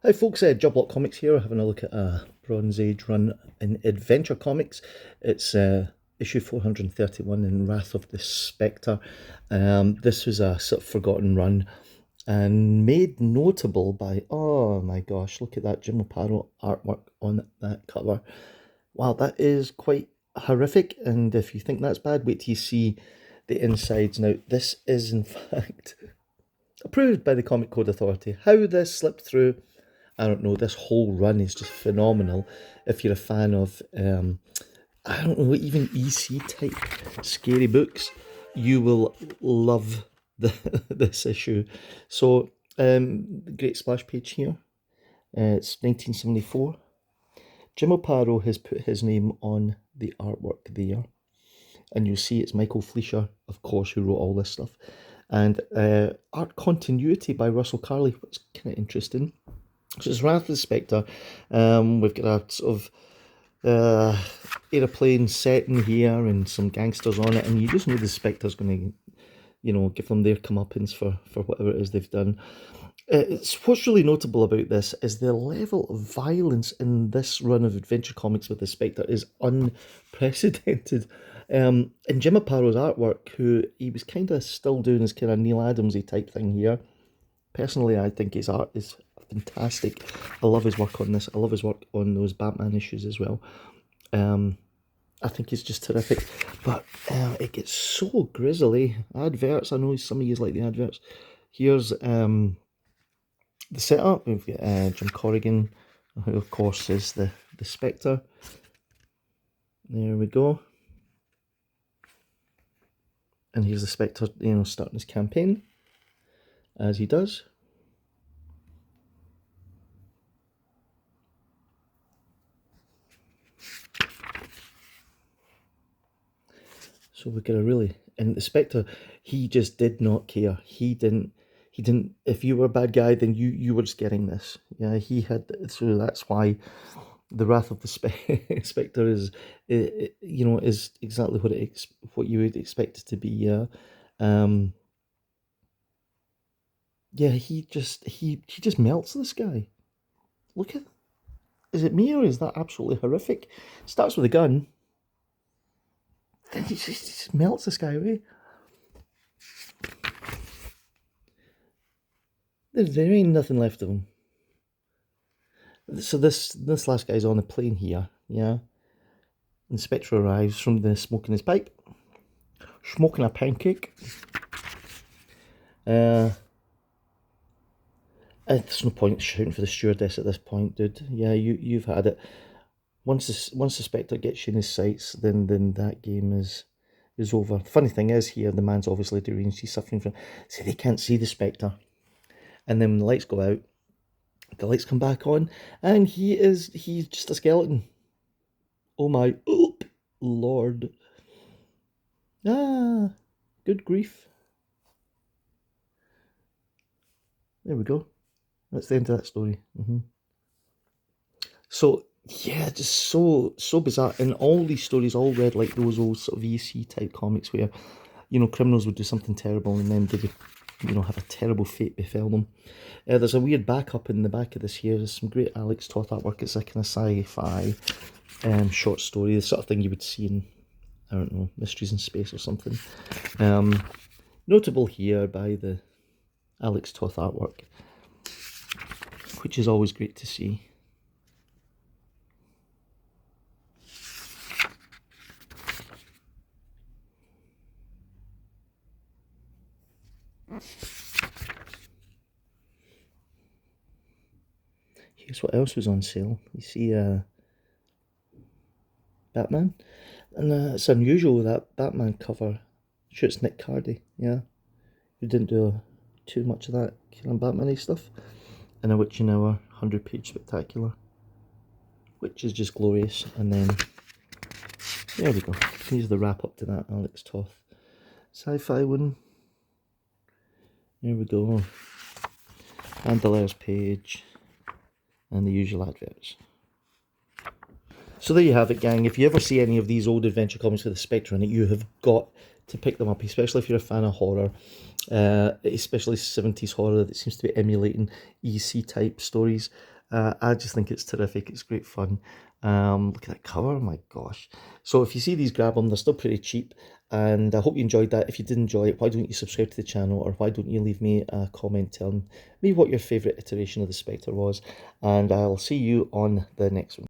Hi folks, Job Comics here, having a look at a Bronze Age run in Adventure Comics. It's issue 431 in Wrath of the Spectre. This was a sort of forgotten run and made notable by, oh my gosh, look at that Jim O'Paro artwork on that cover. Wow, that is quite horrific, and if you think that's bad, wait till you see the insides. Now, this is in fact approved by the Comic Code Authority. How this slipped through, I don't know. This whole run is just phenomenal. If you're a fan of, I don't know, even EC type scary books, you will love this issue. So, great splash page here. It's 1974. Jim O'Paro has put his name on the artwork there. And you'll see it's Michael Fleischer, of course, who wrote all this stuff. And art continuity by Russell Carley, which is kind of interesting. So it's Wrath of the Spectre. We've got a sort of aeroplane setting here and some gangsters on it, and you just know the Spectre's going to, give them their comeuppance for whatever it is they've done. What's really notable about this is the level of violence in this run of Adventure Comics with the Spectre is unprecedented. And Jim Aparo's artwork, who he was kind of still doing his kind of Neil Adamsy type thing here. Personally, I think his art is fantastic. I love his work on this. I love his work on those Batman issues as well. I think it's just terrific. But it gets so grisly. Adverts, I know some of you like the adverts. Here's the setup. We've got Jim Corrigan, who of course is the Spectre. There we go. And here's the Spectre, starting his campaign, as he does. So we've got and the Spectre, he just did not care. He didn't, if you were a bad guy, then you were just getting this. Yeah, so that's why the Wrath of the Spectre is, is exactly what you would expect it to be. Yeah. Yeah, he just melts this guy. Look at, is it me or is that absolutely horrific? Starts with a gun, then he just melts this guy away. There ain't nothing left of him. So this last guy's on the plane here, yeah. And Spectre arrives from the smoking his pipe, smoking a pancake. There's no point shouting for the stewardess at this point, dude. Yeah, you've had it. Once the Spectre gets you in his sights, then that game is over. Funny thing is here, the man's obviously deranged. He's suffering from. See, they can't see the Spectre, and then when the lights go out, the lights come back on, and he's just a skeleton. Oh my, Lord. Ah, good grief. There we go. That's the end of that story. So yeah, just so bizarre. And all these stories all read like those old sort of EC type comics where, criminals would do something terrible and then they would, have a terrible fate befell them. There's a weird backup in the back of this here. There's some great Alex Toth artwork. It's a kind of sci-fi short story, the sort of thing you would see in, I don't know, Mysteries in Space or something. Notable here by the Alex Toth artwork, which is always great to see. Here's what else was on sale. You see Batman. And it's unusual that Batman cover. Sure, it's Nick Cardy, yeah. Who didn't do too much of that kind of Batman-y stuff. And a Witch in Hour 100-page spectacular, which is just glorious. And then, there we go. Here's the wrap-up to that Alex Toth sci-fi one. There we go. And the last page. And the usual adverts. So there you have it, gang. If you ever see any of these old adventure comics with the Spectre in it, you have got to pick them up, especially if you're a fan of horror, especially 70s horror that seems to be emulating EC type stories. I just think it's terrific. It's great fun. Look at that cover, my gosh. So if you see these, grab them. They're still pretty cheap, and I hope you enjoyed that. If you did enjoy it, why don't you subscribe to the channel, or why don't you leave me a comment telling me what your favourite iteration of the Spectre was, and I'll see you on the next one.